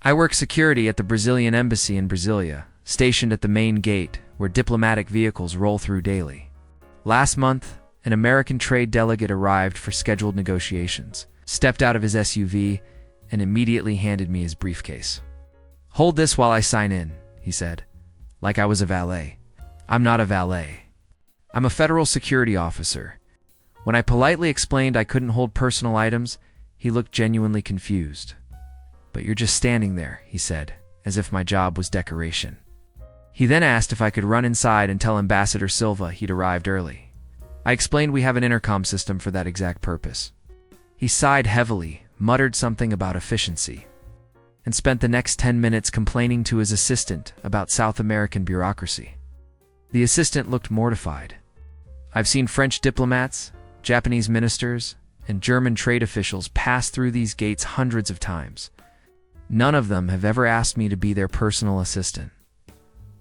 I work security at the Brazilian embassy in Brasilia, stationed at the main gate where diplomatic vehicles roll through daily. Last month, an American trade delegate arrived for scheduled negotiations, stepped out of his SUV, and immediately handed me his briefcase. "Hold this while I sign in," he said, like I was a valet. I'm not a valet. I'm a federal security officer. When I politely explained I couldn't hold personal items, he looked genuinely confused. "But you're just standing there," he said, as if my job was decoration. He then asked if I could run inside and tell Ambassador Silva he'd arrived early. I explained we have an intercom system for that exact purpose. He sighed heavily, muttered something about efficiency, and spent the next 10 minutes complaining to his assistant about South American bureaucracy. The assistant looked mortified. I've seen French diplomats, Japanese ministers, and German trade officials pass through these gates hundreds of times. None of them have ever asked me to be their personal assistant.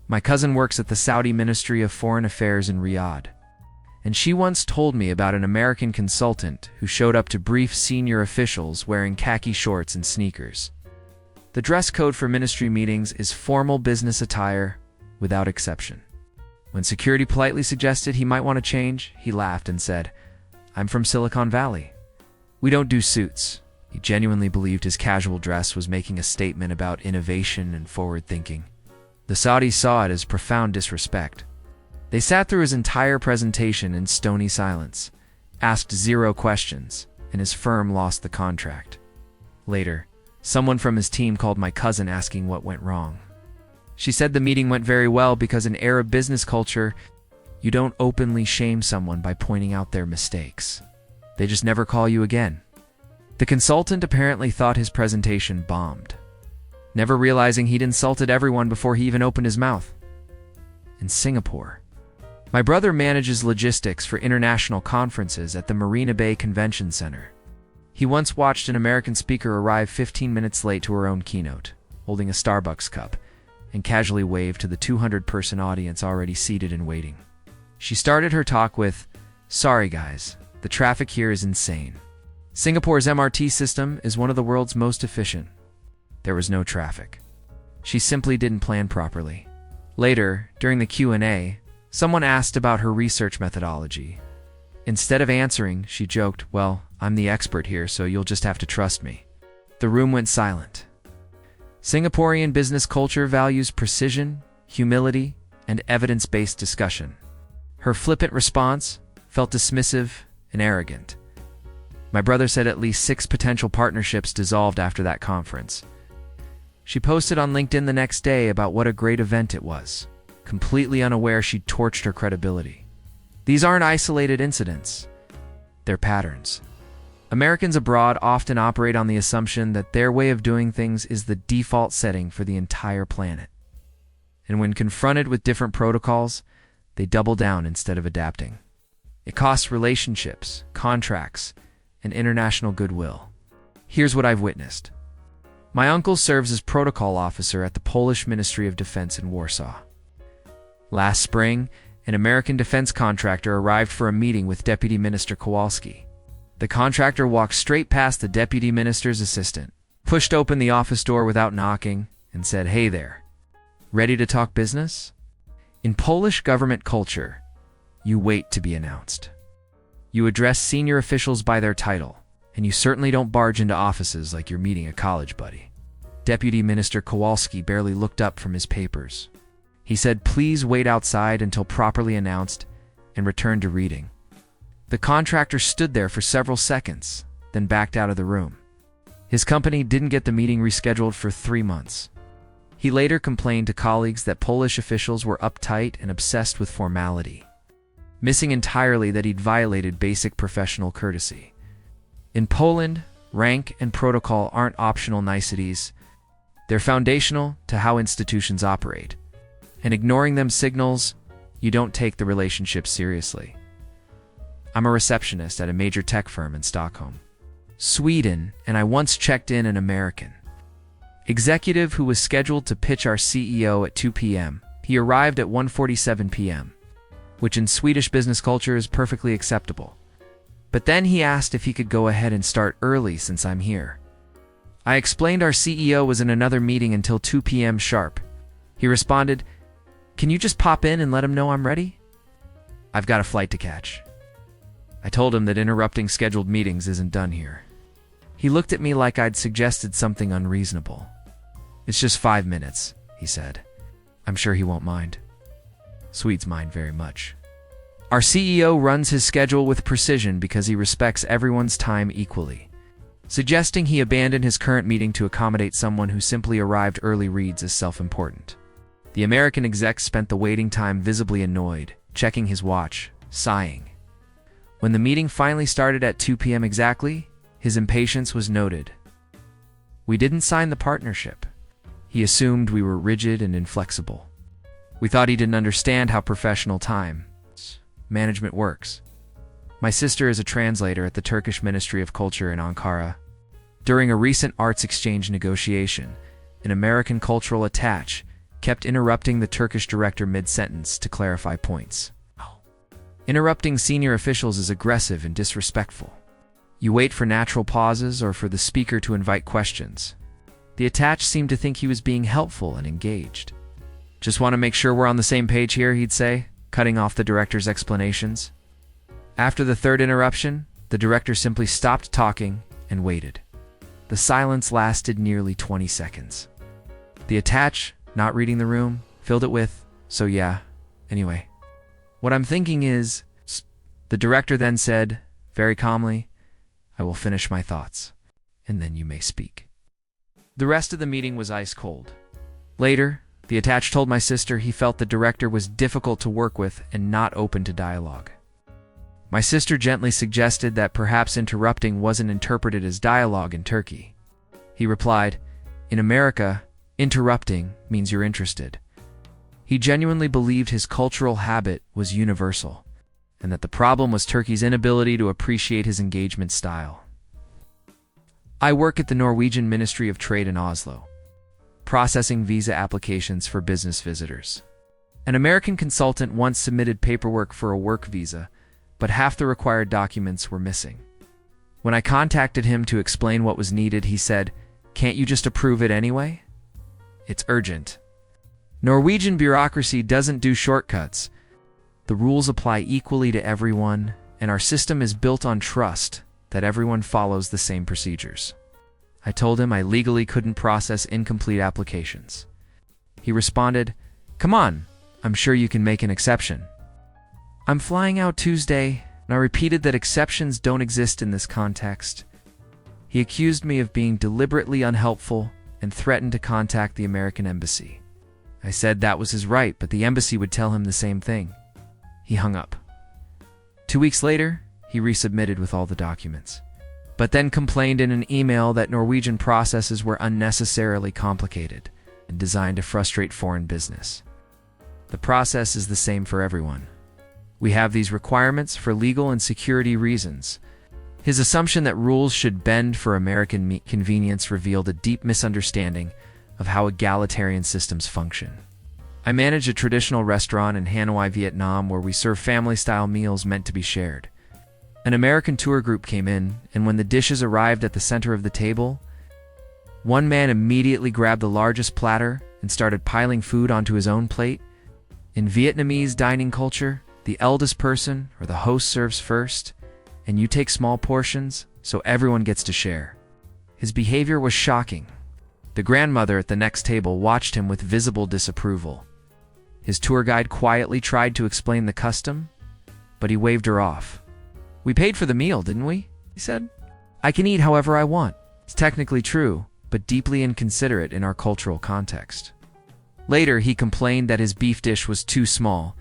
My cousin works at the Saudi Ministry of Foreign Affairs in Riyadh, and she once told me about an American consultant who showed up to brief senior officials wearing khaki shorts and sneakers. The dress code for ministry meetings is formal business attire, without exception. When security politely suggested he might want to change, he laughed and said, "I'm from Silicon Valley. We don't do suits." He genuinely believed his casual dress was making a statement about innovation and forward thinking. The Saudis saw it as profound disrespect. They sat through his entire presentation in stony silence, asked 0 questions, and his firm lost the contract. Later, someone from his team called my cousin asking what went wrong. She said the meeting went very well because in Arab business culture, you don't openly shame someone by pointing out their mistakes. They just never call you again. The consultant apparently thought his presentation bombed, never realizing he'd insulted everyone before he even opened his mouth. In Singapore, my brother manages logistics for international conferences at the Marina Bay Convention Center. He once watched an American speaker arrive 15 minutes late to her own keynote, holding a Starbucks cup, and casually waved to the 200-person audience already seated and waiting. She started her talk with, "Sorry guys, the traffic here is insane. Singapore's MRT system is one of the world's most efficient." There was no traffic. She simply didn't plan properly. Later, during the Q&A, someone asked about her research methodology. Instead of answering, she joked, "Well, I'm the expert here, so you'll just have to trust me." The room went silent. Singaporean business culture values precision, humility, and evidence-based discussion. Her flippant response felt dismissive and arrogant. My brother said at least 6 potential partnerships dissolved after that conference. She posted on LinkedIn the next day about what a great event it was, completely unaware she'd torched her credibility. These aren't isolated incidents. They're patterns. Americans abroad often operate on the assumption that their way of doing things is the default setting for the entire planet. And when confronted with different protocols, they double down instead of adapting. It costs relationships, contracts, and international goodwill. Here's what I've witnessed. My uncle serves as protocol officer at the Polish Ministry of Defense in Warsaw. Last spring, an American defense contractor arrived for a meeting with Deputy Minister Kowalski. The contractor walked straight past the deputy minister's assistant, pushed open the office door without knocking, and said, "Hey there, ready to talk business?" In Polish government culture, you wait to be announced. You address senior officials by their title, and you certainly don't barge into offices like you're meeting a college buddy. Deputy Minister Kowalski barely looked up from his papers. He said, "Please wait outside until properly announced," and returned to reading. The contractor stood there for several seconds, then backed out of the room. His company didn't get the meeting rescheduled for 3 months. He later complained to colleagues that Polish officials were uptight and obsessed with formality, missing entirely that he'd violated basic professional courtesy. In Poland, rank and protocol aren't optional niceties. They're foundational to how institutions operate. And ignoring them signals you don't take the relationship seriously. I'm a receptionist at a major tech firm in Stockholm, Sweden, and I once checked in an American executive who was scheduled to pitch our CEO at 2 p.m. He arrived at 1:47 p.m., which in Swedish business culture is perfectly acceptable. But then he asked if he could go ahead and start early since I'm here. I explained our CEO was in another meeting until 2 p.m. sharp. He responded, "Can you just pop in and let him know I'm ready? I've got a flight to catch." I told him that interrupting scheduled meetings isn't done here. He looked at me like I'd suggested something unreasonable. "It's just 5 minutes," he said. "I'm sure he won't mind." Swedes mind very much. Our CEO runs his schedule with precision because he respects everyone's time equally. Suggesting he abandon his current meeting to accommodate someone who simply arrived early reads as self-important. The American exec spent the waiting time visibly annoyed, checking his watch, sighing. When the meeting finally started at 2 p.m. exactly, his impatience was noted. We didn't sign the partnership. He assumed we were rigid and inflexible. We thought he didn't understand how professional time management works. My sister is a translator at the Turkish Ministry of Culture in Ankara. During a recent arts exchange negotiation, an American cultural attaché kept interrupting the Turkish director mid-sentence to clarify points. Interrupting senior officials is aggressive and disrespectful. You wait for natural pauses or for the speaker to invite questions. The attaché seemed to think he was being helpful and engaged. "Just want to make sure we're on the same page here," he'd say, cutting off the director's explanations. After the third interruption, the director simply stopped talking and waited. The silence lasted nearly 20 seconds. The attaché, not reading the room, filled it with, "So yeah, anyway. What I'm thinking is," the director then said, very calmly, "I will finish my thoughts, and then you may speak." The rest of the meeting was ice cold. Later, the attaché told my sister he felt the director was difficult to work with and not open to dialogue. My sister gently suggested that perhaps interrupting wasn't interpreted as dialogue in Turkey. He replied, "In America, interrupting means you're interested." He genuinely believed his cultural habit was universal, and that the problem was Turkey's inability to appreciate his engagement style. I work at the Norwegian Ministry of Trade in Oslo, processing visa applications for business visitors. An American consultant once submitted paperwork for a work visa, but half the required documents were missing. When I contacted him to explain what was needed, he said, "Can't you just approve it anyway? It's urgent." Norwegian bureaucracy doesn't do shortcuts. The rules apply equally to everyone, and our system is built on trust that everyone follows the same procedures. I told him I legally couldn't process incomplete applications. He responded, "Come on, I'm sure you can make an exception." "I'm flying out Tuesday," and I repeated that exceptions don't exist in this context. He accused me of being deliberately unhelpful and threatened to contact the American embassy. I said that was his right, but the embassy would tell him the same thing. He hung up. 2 weeks later, he resubmitted with all the documents, but then complained in an email that Norwegian processes were unnecessarily complicated and designed to frustrate foreign business. The process is the same for everyone. We have these requirements for legal and security reasons. His assumption that rules should bend for American convenience revealed a deep misunderstanding of how egalitarian systems function. I manage a traditional restaurant in Hanoi, Vietnam, where we serve family-style meals meant to be shared. An American tour group came in, and when the dishes arrived at the center of the table, one man immediately grabbed the largest platter and started piling food onto his own plate. In Vietnamese dining culture, the eldest person or the host serves first, and you take small portions so everyone gets to share. His behavior was shocking. The grandmother at the next table watched him with visible disapproval. His tour guide quietly tried to explain the custom, but he waved her off. "We paid for the meal, didn't we?" he said. "I can eat however I want." It's technically true, but deeply inconsiderate in our cultural context. Later, he complained that his beef dish was too small,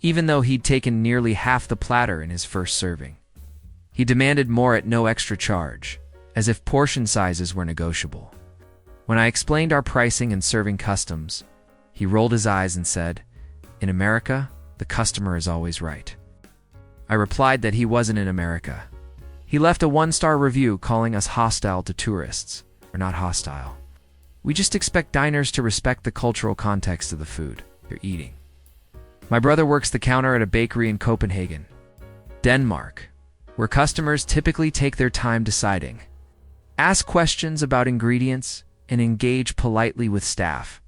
even though he'd taken nearly half the platter in his first serving. He demanded more at no extra charge, as if portion sizes were negotiable. When I explained our pricing and serving customs, he rolled his eyes and said, "In America, the customer is always right." I replied that he wasn't in America. He left a 1-star review calling us hostile to tourists. We're not hostile. We just expect diners to respect the cultural context of the food they're eating. My brother works the counter at a bakery in Copenhagen, Denmark, where customers typically take their time deciding. Ask questions about ingredients and engage politely with staff.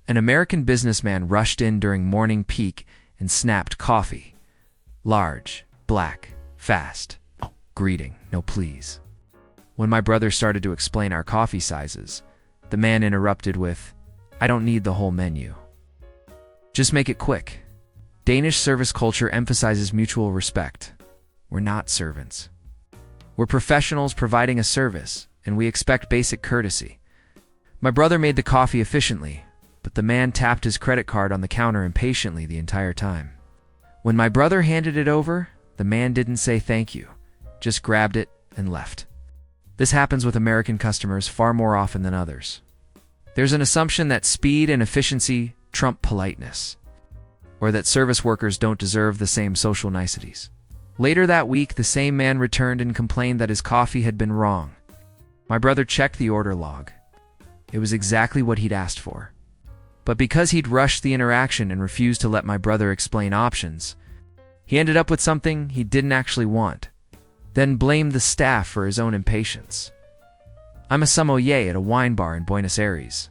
An American businessman rushed in during morning peak and snapped coffee. Large, black, fast. Greeting, no please. When my brother started to explain our coffee sizes, the man interrupted with, I don't need the whole menu. Just make it quick. Danish service culture emphasizes mutual respect. We're not servants. We're professionals providing a service, and we expect basic courtesy. My brother made the coffee efficiently, but the man tapped his credit card on the counter impatiently the entire time. When my brother handed it over, the man didn't say thank you, just grabbed it and left. This happens with American customers far more often than others. There's an assumption that speed and efficiency trump politeness, or that service workers don't deserve the same social niceties. Later that week, the same man returned and complained that his coffee had been wrong. My brother checked the order log. It was exactly what he'd asked for. But because he'd rushed the interaction and refused to let my brother explain options, he ended up with something he didn't actually want, then blamed the staff for his own impatience. I'm a sommelier at a wine bar in Buenos Aires,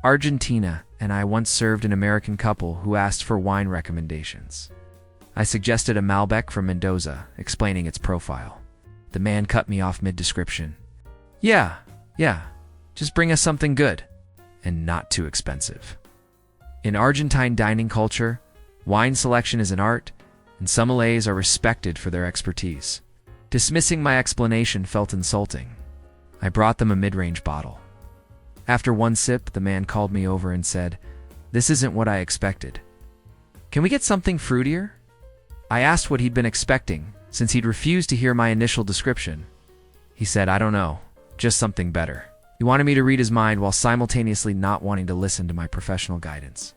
Argentina, and I once served an American couple who asked for wine recommendations. I suggested a Malbec from Mendoza, explaining its profile. The man cut me off mid-description. Yeah, just bring us something good, and not too expensive. In Argentine dining culture, wine selection is an art, and sommeliers are respected for their expertise. Dismissing my explanation felt insulting. I brought them a mid-range bottle. After one sip, the man called me over and said, "This isn't what I expected. Can we get something fruitier?" I asked what he'd been expecting, since he'd refused to hear my initial description. He said, "I don't know, just something better." He wanted me to read his mind while simultaneously not wanting to listen to my professional guidance.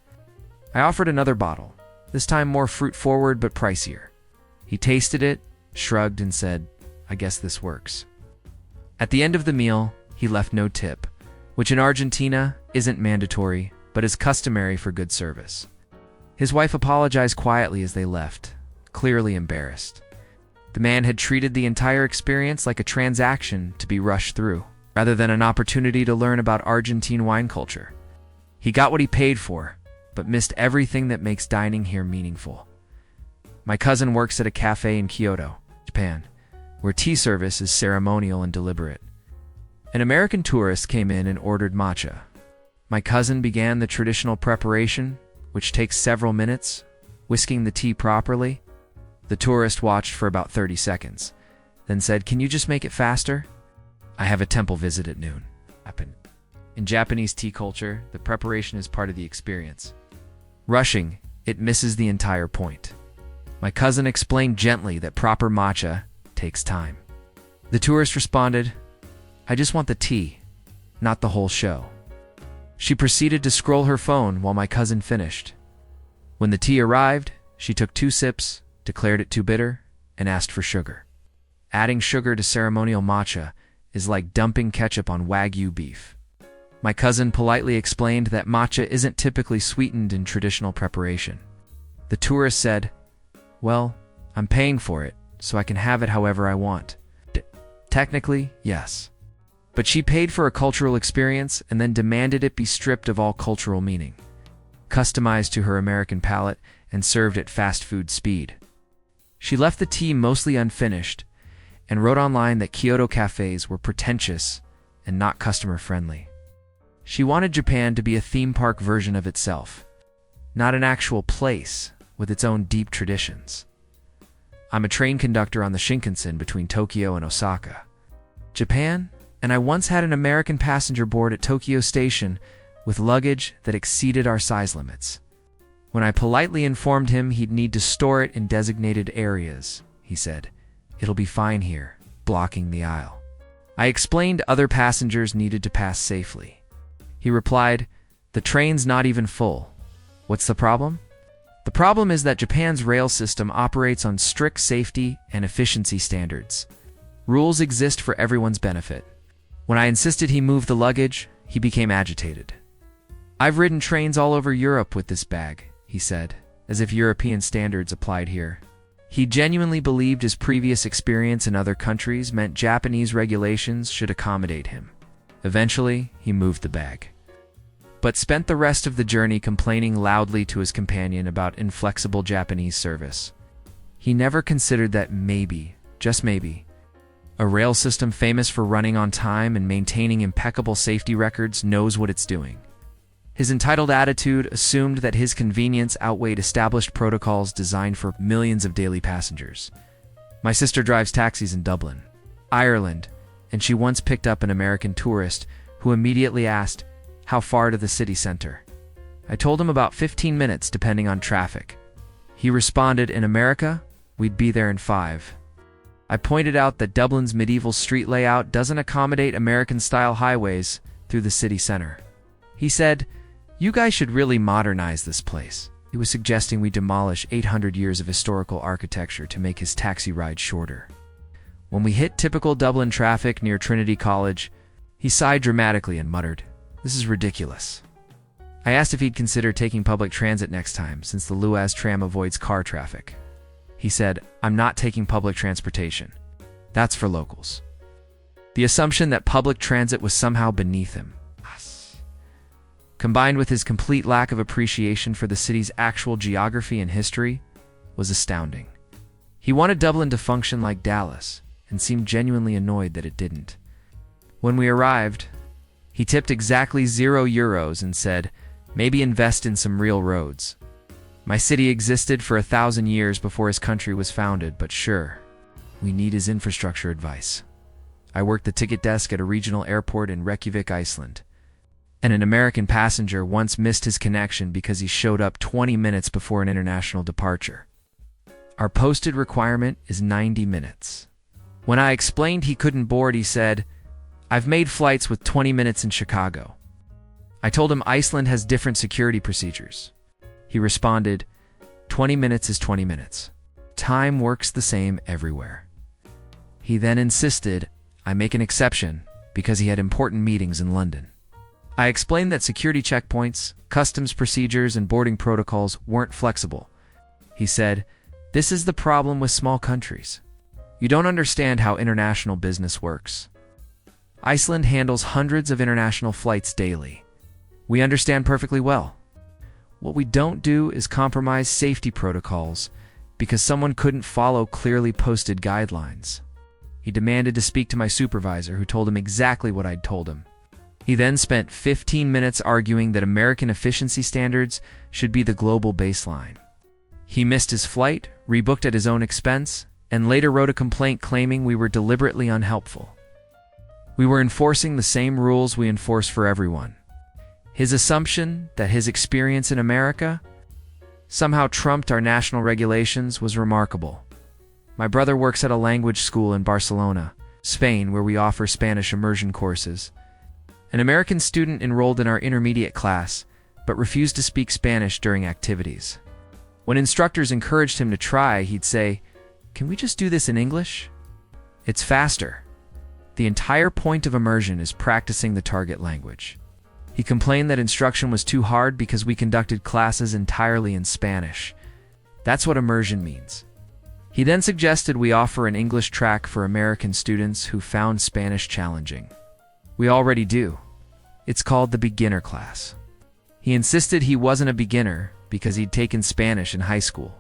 I offered another bottle, this time more fruit-forward but pricier. He tasted it, shrugged, and said, "I guess this works." At the end of the meal, he left no tip, which in Argentina isn't mandatory, but is customary for good service. His wife apologized quietly as they left, clearly embarrassed. The man had treated the entire experience like a transaction to be rushed through, rather than an opportunity to learn about Argentine wine culture. He got what he paid for, but missed everything that makes dining here meaningful. My cousin works at a cafe in Kyoto, Japan, where tea service is ceremonial and deliberate. An American tourist came in and ordered matcha. My cousin began the traditional preparation, which takes several minutes, whisking the tea properly. The tourist watched for about 30 seconds, then said, "Can you just make it faster? I have a temple visit at noon." In Japanese tea culture, the preparation is part of the experience. Rushing, it misses the entire point. My cousin explained gently that proper matcha takes time. The tourist responded, "I just want the tea, not the whole show." She proceeded to scroll her phone while my cousin finished. When the tea arrived, she took 2 sips, declared it too bitter, and asked for sugar. Adding sugar to ceremonial matcha is like dumping ketchup on Wagyu beef. My cousin politely explained that matcha isn't typically sweetened in traditional preparation. The tourist said, "Well, I'm paying for it, so I can have it however I want." Technically, yes. But she paid for a cultural experience and then demanded it be stripped of all cultural meaning, customized to her American palate, and served at fast food speed. She left the tea mostly unfinished and wrote online that Kyoto cafes were pretentious and not customer-friendly. She wanted Japan to be a theme park version of itself, not an actual place with its own deep traditions. I'm a train conductor on the Shinkansen between Tokyo and Osaka, Japan, and I once had an American passenger board at Tokyo Station with luggage that exceeded our size limits. When I politely informed him he'd need to store it in designated areas, he said, "It'll be fine here," blocking the aisle. I explained other passengers needed to pass safely. He replied, "The train's not even full. What's the problem?" The problem is that Japan's rail system operates on strict safety and efficiency standards. Rules exist for everyone's benefit. When I insisted he move the luggage, he became agitated. "I've ridden trains all over Europe with this bag," he said, as if European standards applied here. He genuinely believed his previous experience in other countries meant Japanese regulations should accommodate him. Eventually, he moved the bag, but spent the rest of the journey complaining loudly to his companion about inflexible Japanese service. He never considered that maybe, just maybe, a rail system famous for running on time and maintaining impeccable safety records knows what it's doing. His entitled attitude assumed that his convenience outweighed established protocols designed for millions of daily passengers. My sister drives taxis in Dublin, Ireland, and she once picked up an American tourist who immediately asked, "How far to the city center?" I told him about 15 minutes depending on traffic. He responded, "In America, we'd be there in 5. I pointed out that Dublin's medieval street layout doesn't accommodate American-style highways through the city center. He said, "You guys should really modernize this place." He was suggesting we demolish 800 years of historical architecture to make his taxi ride shorter. When we hit typical Dublin traffic near Trinity College, he sighed dramatically and muttered, "This is ridiculous." I asked if he'd consider taking public transit next time, since the Luas tram avoids car traffic. He said, "I'm not taking public transportation. That's for locals." The assumption that public transit was somehow beneath him, combined with his complete lack of appreciation for the city's actual geography and history, was astounding. He wanted Dublin to function like Dallas, and seemed genuinely annoyed that it didn't. When we arrived, he tipped exactly €0 and said, "Maybe invest in some real roads." My city existed for 1,000 years before his country was founded, but sure, we need his infrastructure advice. I worked the ticket desk at a regional airport in Reykjavik, Iceland, and an American passenger once missed his connection because he showed up 20 minutes before an international departure. Our posted requirement is 90 minutes. When I explained he couldn't board, he said, "I've made flights with 20 minutes in Chicago." I told him Iceland has different security procedures. He responded, 20 minutes is 20 minutes. Time works the same everywhere." He then insisted I make an exception because he had important meetings in London. I explained that security checkpoints, customs procedures, and boarding protocols weren't flexible. He said, "This is the problem with small countries. You don't understand how international business works. Iceland handles hundreds of international flights daily. We understand perfectly well. What we don't do is compromise safety protocols because someone couldn't follow clearly posted guidelines." He demanded to speak to my supervisor, who told him exactly what I'd told him. He then spent 15 minutes arguing that American efficiency standards should be the global baseline. He missed his flight, rebooked at his own expense, and later wrote a complaint claiming we were deliberately unhelpful. We were enforcing the same rules we enforce for everyone. His assumption that his experience in America somehow trumped our national regulations was remarkable. My brother works at a language school in Barcelona, Spain, where we offer Spanish immersion courses. An American student enrolled in our intermediate class, but refused to speak Spanish during activities. When instructors encouraged him to try, he'd say, "Can we just do this in English? It's faster." The entire point of immersion is practicing the target language. He complained that instruction was too hard because we conducted classes entirely in Spanish. That's what immersion means. He then suggested we offer an English track for American students who found Spanish challenging. We already do. It's called the beginner class. He insisted he wasn't a beginner because he'd taken Spanish in high school,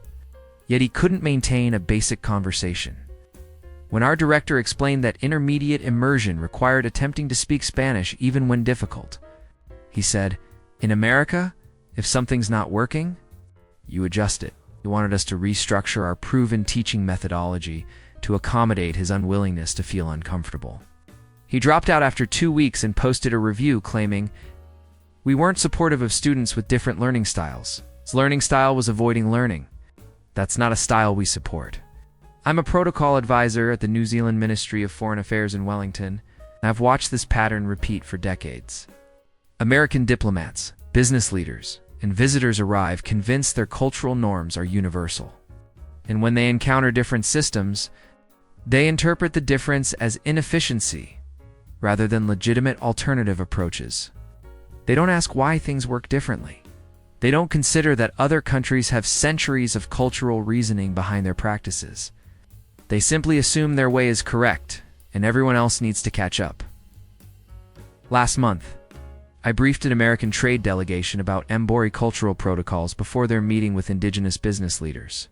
yet he couldn't maintain a basic conversation. When our director explained that intermediate immersion required attempting to speak Spanish even when difficult, he said, "In America, if something's not working, you adjust it." He wanted us to restructure our proven teaching methodology to accommodate his unwillingness to feel uncomfortable. He dropped out after 2 weeks and posted a review claiming, "We weren't supportive of students with different learning styles. His learning style was avoiding learning. That's not a style we support." I'm a protocol advisor at the New Zealand Ministry of Foreign Affairs in Wellington, and I've watched this pattern repeat for decades. American diplomats, business leaders, and visitors arrive convinced their cultural norms are universal. And when they encounter different systems, they interpret the difference as inefficiency rather than legitimate alternative approaches. They don't ask why things work differently. They don't consider that other countries have centuries of cultural reasoning behind their practices. They simply assume their way is correct, and everyone else needs to catch up. Last month, I briefed an American trade delegation about Māori cultural protocols before their meeting with indigenous business leaders.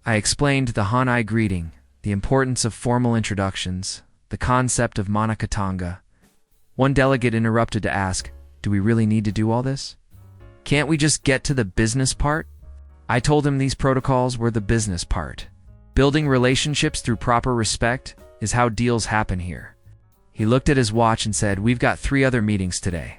I explained the Hanai greeting, the importance of formal introductions, the concept of manakatanga. One delegate interrupted to ask, "Do we really need to do all this? Can't we just get to the business part?" I told him these protocols were the business part. Building relationships through proper respect is how deals happen here. He looked at his watch and said, "We've got 3 other meetings today.